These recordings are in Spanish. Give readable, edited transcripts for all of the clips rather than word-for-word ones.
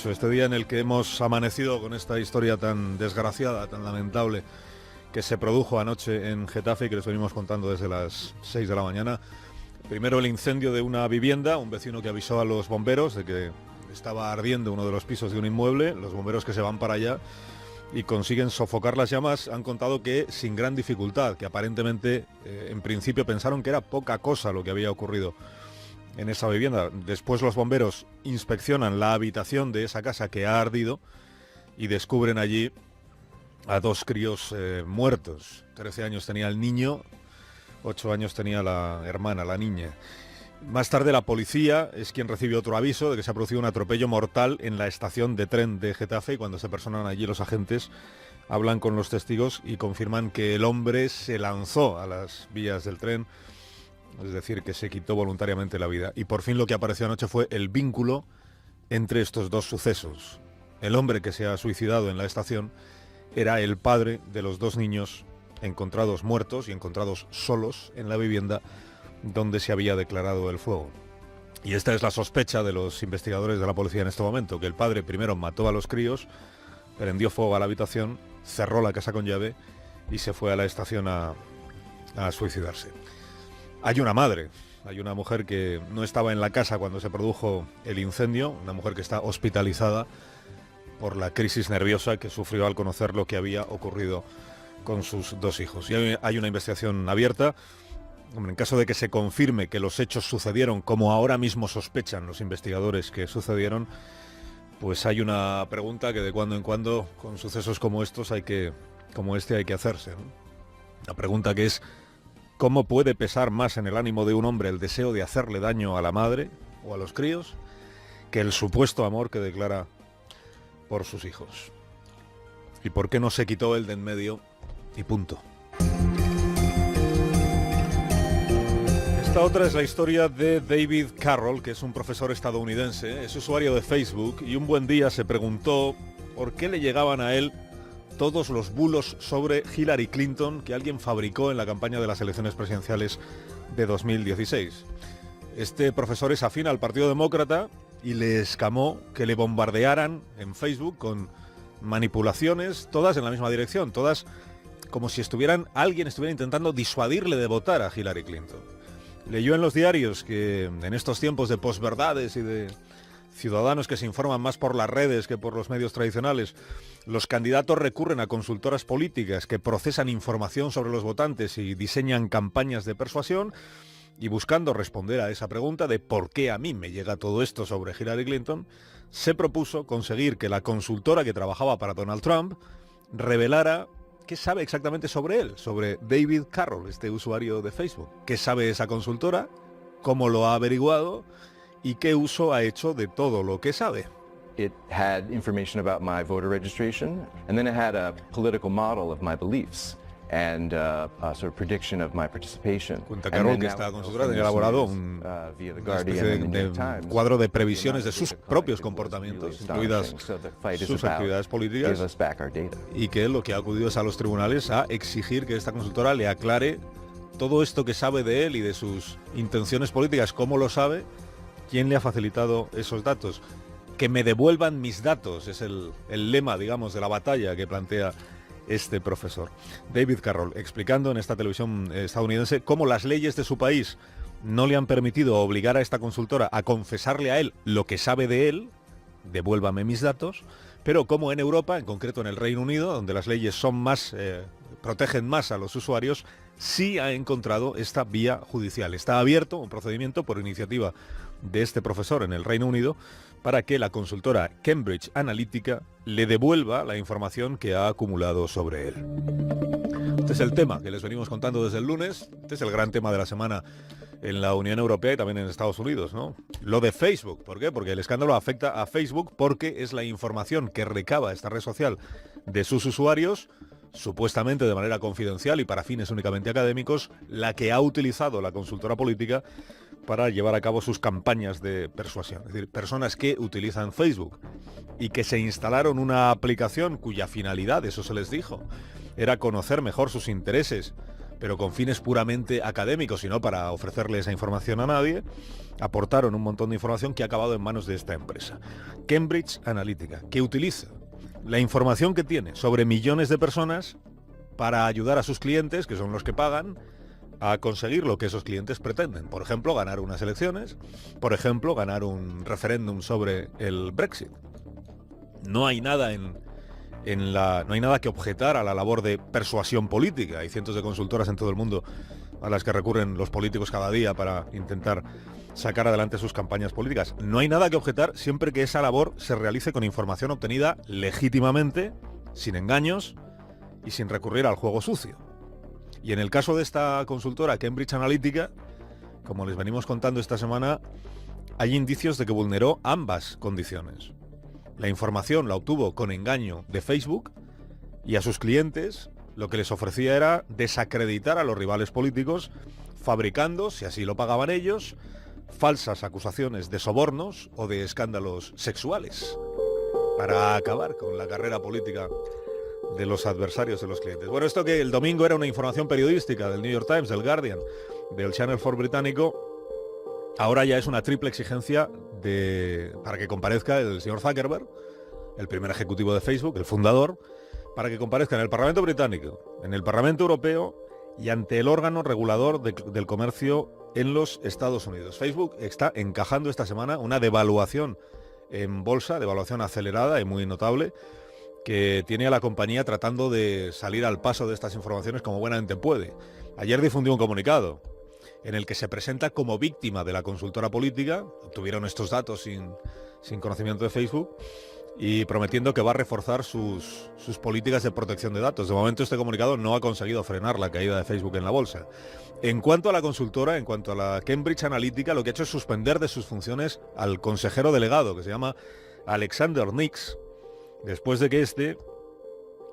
Este día en el que hemos amanecido con esta historia tan desgraciada, tan lamentable, que se produjo anoche en Getafe y que les venimos contando desde las 6 de la mañana. Primero el incendio de una vivienda, un vecino que avisó a los bomberos de que estaba ardiendo uno de los pisos de un inmueble, los bomberos que se van para allá y consiguen sofocar las llamas. Han contado que sin gran dificultad, que aparentemente en principio pensaron que era poca cosa lo que había ocurrido en esa vivienda. Después los bomberos inspeccionan la habitación de esa casa que ha ardido y descubren allí a dos críos muertos. 13 años tenía el niño, 8 años tenía la hermana, la niña. Más tarde la policía es quien recibe otro aviso de que se ha producido un atropello mortal en la estación de tren de Getafe, y cuando se personan allí los agentes hablan con los testigos y confirman que el hombre se lanzó a las vías del tren, es decir, que se quitó voluntariamente la vida. Y por fin lo que apareció anoche fue el vínculo entre estos dos sucesos. El hombre que se ha suicidado en la estación era el padre de los dos niños encontrados muertos y encontrados solos en la vivienda donde se había declarado el fuego. Y esta es la sospecha de los investigadores de la policía en este momento, que el padre primero mató a los críos, prendió fuego a la habitación, cerró la casa con llave y se fue a la estación a suicidarse. Hay una madre, hay una mujer que no estaba en la casa cuando se produjo el incendio, una mujer que está hospitalizada por la crisis nerviosa que sufrió al conocer lo que había ocurrido con sus dos hijos. Y hay una investigación abierta. En caso de que se confirme que los hechos sucedieron como ahora mismo sospechan los investigadores que sucedieron, pues hay una pregunta que de cuando en cuando con sucesos como estos hay que hacerse, ¿no? La pregunta que es: ¿cómo puede pesar más en el ánimo de un hombre el deseo de hacerle daño a la madre o a los críos que el supuesto amor que declara por sus hijos? ¿Y por qué no se quitó él de en medio y punto? Esta otra es la historia de David Carroll, que es un profesor estadounidense, es usuario de Facebook y un buen día se preguntó por qué le llegaban a él todos los bulos sobre Hillary Clinton que alguien fabricó en la campaña de las elecciones presidenciales de 2016. Este profesor es afín al Partido Demócrata y le escamó que le bombardearan en Facebook con manipulaciones, todas en la misma dirección, todas como si alguien estuviera intentando disuadirle de votar a Hillary Clinton. Leyó en los diarios que en estos tiempos de posverdades y de ciudadanos que se informan más por las redes que por los medios tradicionales, los candidatos recurren a consultoras políticas que procesan información sobre los votantes y diseñan campañas de persuasión, y buscando responder a esa pregunta de por qué a mí me llega todo esto sobre Hillary Clinton, se propuso conseguir que la consultora que trabajaba para Donald Trump revelara qué sabe exactamente sobre él, sobre David Carroll, este usuario de Facebook. ¿Qué sabe esa consultora? ¿Cómo lo ha averiguado? ¿Y qué uso ha hecho de todo lo que sabe? It had information about my voter registration, and then it had a political model of my beliefs and a sort of prediction of my participation. Cuenta Carroll que esta consultora ha elaborado una especie de cuadro de previsiones de sus propios comportamientos, incluidas sus actividades políticas, y que lo que ha acudido es a los tribunales a exigir que esta consultora le aclare todo esto que sabe de él y de sus intenciones políticas. ¿Cómo lo sabe? ¿Quién le ha facilitado esos datos? Que me devuelvan mis datos, es el lema, digamos, de la batalla que plantea este profesor. David Carroll, explicando en esta televisión estadounidense cómo las leyes de su país no le han permitido obligar a esta consultora a confesarle a él lo que sabe de él, devuélvame mis datos, pero como en Europa, en concreto en el Reino Unido, donde las leyes son más, protegen más a los usuarios, sí ha encontrado esta vía judicial. Está abierto un procedimiento por iniciativa de este profesor en el Reino Unido para que la consultora Cambridge Analytica le devuelva la información que ha acumulado sobre él. Este es el tema que les venimos contando desde el lunes. Este es el gran tema de la semana en la Unión Europea y también en Estados Unidos, ¿no? Lo de Facebook. ¿Por qué? Porque el escándalo afecta a Facebook, porque es la información que recaba esta red social de sus usuarios, supuestamente de manera confidencial y para fines únicamente académicos, la que ha utilizado la consultora política para llevar a cabo sus campañas de persuasión. Es decir, personas que utilizan Facebook y que se instalaron una aplicación cuya finalidad, eso se les dijo, era conocer mejor sus intereses pero con fines puramente académicos y no para ofrecerle esa información a nadie, aportaron un montón de información que ha acabado en manos de esta empresa, Cambridge Analytica, que utiliza la información que tiene sobre millones de personas para ayudar a sus clientes, que son los que pagan, a conseguir lo que esos clientes pretenden. Por ejemplo, ganar unas elecciones, por ejemplo, ganar un referéndum sobre el Brexit. No hay nada no hay nada que objetar a la labor de persuasión política. Hay cientos de consultoras en todo el mundo a las que recurren los políticos cada día para intentar sacar adelante sus campañas políticas. No hay nada que objetar siempre que esa labor se realice con información obtenida legítimamente, sin engaños y sin recurrir al juego sucio. Y en el caso de esta consultora Cambridge Analytica, como les venimos contando esta semana, hay indicios de que vulneró ambas condiciones. La información la obtuvo con engaño de Facebook y a sus clientes lo que les ofrecía era desacreditar a los rivales políticos, fabricando, si así lo pagaban ellos, falsas acusaciones de sobornos o de escándalos sexuales para acabar con la carrera política de los adversarios de los clientes. Bueno, esto que el domingo era una información periodística del New York Times, del Guardian, del Channel 4 británico, ahora ya es una triple exigencia para que comparezca el señor Zuckerberg, el primer ejecutivo de Facebook, el fundador, para que comparezca en el Parlamento británico, en el Parlamento europeo y ante el órgano regulador del comercio en los Estados Unidos. Facebook está encajando esta semana una devaluación en bolsa, devaluación acelerada y muy notable, que tiene a la compañía tratando de salir al paso de estas informaciones como buenamente puede. Ayer difundió un comunicado en el que se presenta como víctima de la consultora política, obtuvieron estos datos sin conocimiento de Facebook, y prometiendo que va a reforzar sus políticas de protección de datos. De momento este comunicado no ha conseguido frenar la caída de Facebook en la bolsa. En cuanto a la consultora, en cuanto a la Cambridge Analytica, lo que ha hecho es suspender de sus funciones al consejero delegado, que se llama Alexander Nix, después de que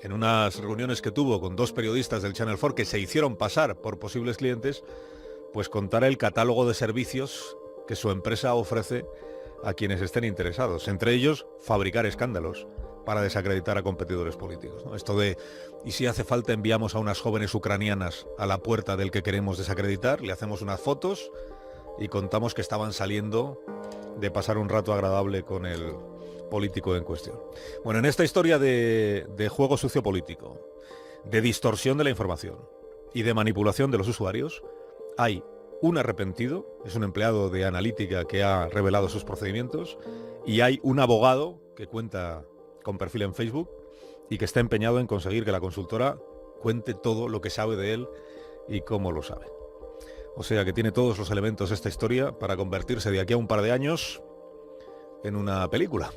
en unas reuniones que tuvo con dos periodistas del Channel 4 que se hicieron pasar por posibles clientes, pues contara el catálogo de servicios que su empresa ofrece a quienes estén interesados, entre ellos fabricar escándalos para desacreditar a competidores políticos, ¿no? Esto de, y si hace falta enviamos a unas jóvenes ucranianas a la puerta del que queremos desacreditar, le hacemos unas fotos y contamos que estaban saliendo de pasar un rato agradable con el político en cuestión. Bueno, en esta historia de juego sucio político, de distorsión de la información y de manipulación de los usuarios, hay un arrepentido, es un empleado de analítica que ha revelado sus procedimientos, y hay un abogado que cuenta con perfil en Facebook y que está empeñado en conseguir que la consultora cuente todo lo que sabe de él y cómo lo sabe. O sea que tiene todos los elementos esta historia para convertirse de aquí a un par de años en una película.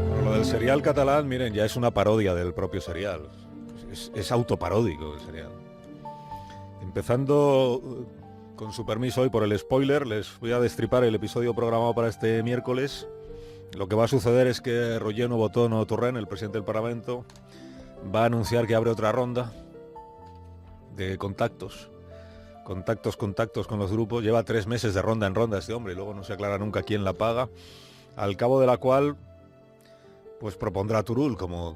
Pero lo del serial catalán, miren, ya es una parodia del propio serial. Es autoparódico el serial. Empezando, con su permiso hoy por el spoiler, les voy a destripar el episodio programado para este miércoles. Lo que va a suceder es que Roger Botono Torrent, el presidente del Parlamento, va a anunciar que abre otra ronda de contactos con los grupos. Lleva 3 meses de ronda en ronda este hombre y luego no se aclara nunca quién la paga, al cabo de la cual pues propondrá a Turull como...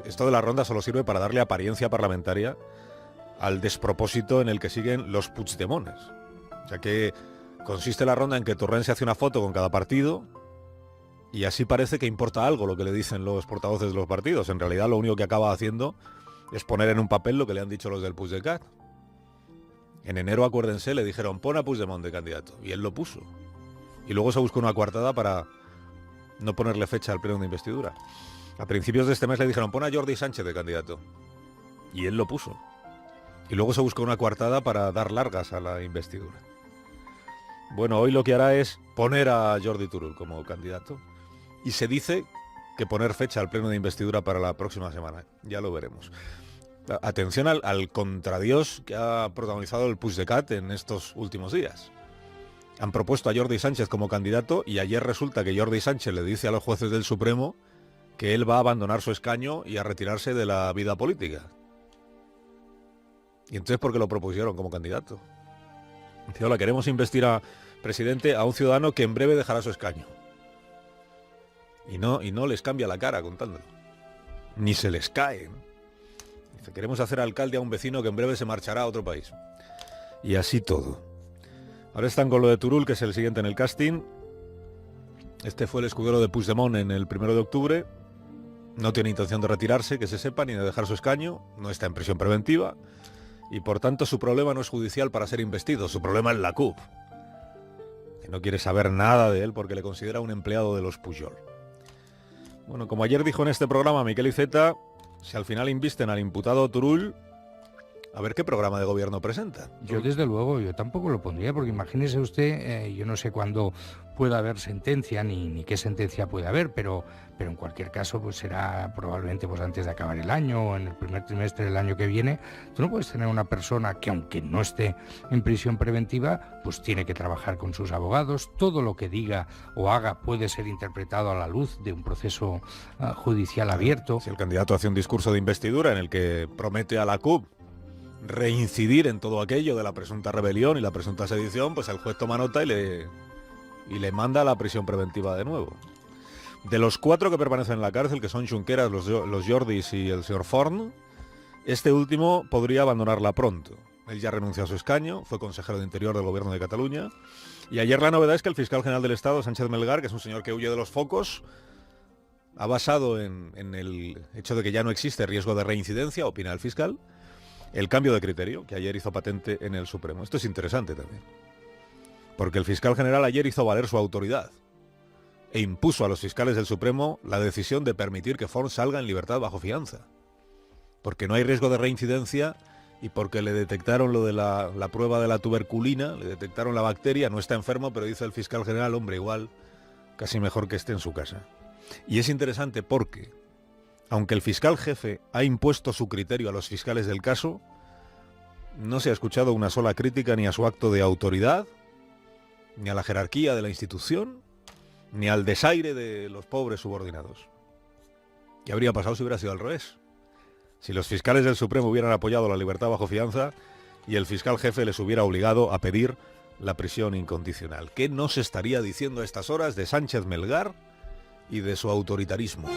Esto de la ronda solo sirve para darle apariencia parlamentaria al despropósito en el que siguen los Puigdemones. O sea que consiste la ronda en que Torrent se hace una foto con cada partido y así parece que importa algo lo que le dicen los portavoces de los partidos. En realidad lo único que acaba haciendo es poner en un papel lo que le han dicho los del Puigdecat. En enero, acuérdense, le dijeron pon a Puigdemont de candidato y él lo puso. Y luego se buscó una coartada para no ponerle fecha al pleno de investidura. A principios de este mes le dijeron pon a Jordi Sánchez de candidato y él lo puso. Y luego se buscó una coartada para dar largas a la investidura. Bueno, hoy lo que hará es poner a Jordi Turull como candidato y se dice que poner fecha al pleno de investidura para la próxima semana. Ya lo veremos. Atención al contradios que ha protagonizado el Puigdecat en estos últimos días. Han propuesto a Jordi Sánchez como candidato y ayer resulta que Jordi Sánchez le dice a los jueces del Supremo que él va a abandonar su escaño y a retirarse de la vida política. ¿Y entonces por qué lo propusieron como candidato? Dice, hola, queremos investir a presidente a un ciudadano que en breve dejará su escaño. Y no les cambia la cara contándolo. ni se les cae, ¿no? Dice, queremos hacer alcalde a un vecino que en breve se marchará a otro país. Y así todo. Ahora están con lo de Turull, que es el siguiente en el casting. Este fue el escudero de Puigdemont en el 1 de octubre. No tiene intención de retirarse, que se sepa, ni de dejar su escaño. No está en prisión preventiva. Y por tanto su problema no es judicial para ser investido. Su problema es la CUP, que no quiere saber nada de él porque le considera un empleado de los Pujol. Bueno, como ayer dijo en este programa Miquel Iceta, si al final invisten al imputado Turull, a ver qué programa de gobierno presenta. Yo desde luego, yo tampoco lo pondría, porque imagínese usted, yo no sé cuándo pueda haber sentencia, ni qué sentencia puede haber, pero en cualquier caso pues será probablemente pues antes de acabar el año o en el primer trimestre del año que viene. Tú no puedes tener una persona que, aunque no esté en prisión preventiva, pues tiene que trabajar con sus abogados. Todo lo que diga o haga puede ser interpretado a la luz de un proceso judicial abierto. Si el candidato hace un discurso de investidura en el que promete a la CUP reincidir en todo aquello de la presunta rebelión y la presunta sedición, pues el juez toma nota y le manda a la prisión preventiva de nuevo. De los 4 que permanecen en la cárcel, que son Junqueras, los Jordis y el señor Forn, este último podría abandonarla pronto. Él ya renunció a su escaño, fue consejero de Interior del Gobierno de Cataluña, y ayer la novedad es que el fiscal general del Estado, Sánchez Melgar, que es un señor que huye de los focos, ha basado en el hecho de que ya no existe riesgo de reincidencia, opina el fiscal, el cambio de criterio que ayer hizo patente en el Supremo. Esto es interesante también, porque el fiscal general ayer hizo valer su autoridad e impuso a los fiscales del Supremo la decisión de permitir que Forn salga en libertad bajo fianza, porque no hay riesgo de reincidencia y porque le detectaron lo de la prueba de la tuberculina, le detectaron la bacteria, no está enfermo, pero dice el fiscal general, hombre, igual casi mejor que esté en su casa. Y es interesante porque, aunque el fiscal jefe ha impuesto su criterio a los fiscales del caso, no se ha escuchado una sola crítica ni a su acto de autoridad, ni a la jerarquía de la institución, ni al desaire de los pobres subordinados. ¿Qué habría pasado si hubiera sido al revés? Si los fiscales del Supremo hubieran apoyado la libertad bajo fianza y el fiscal jefe les hubiera obligado a pedir la prisión incondicional. ¿Qué no se estaría diciendo a estas horas de Sánchez Melgar y de su autoritarismo?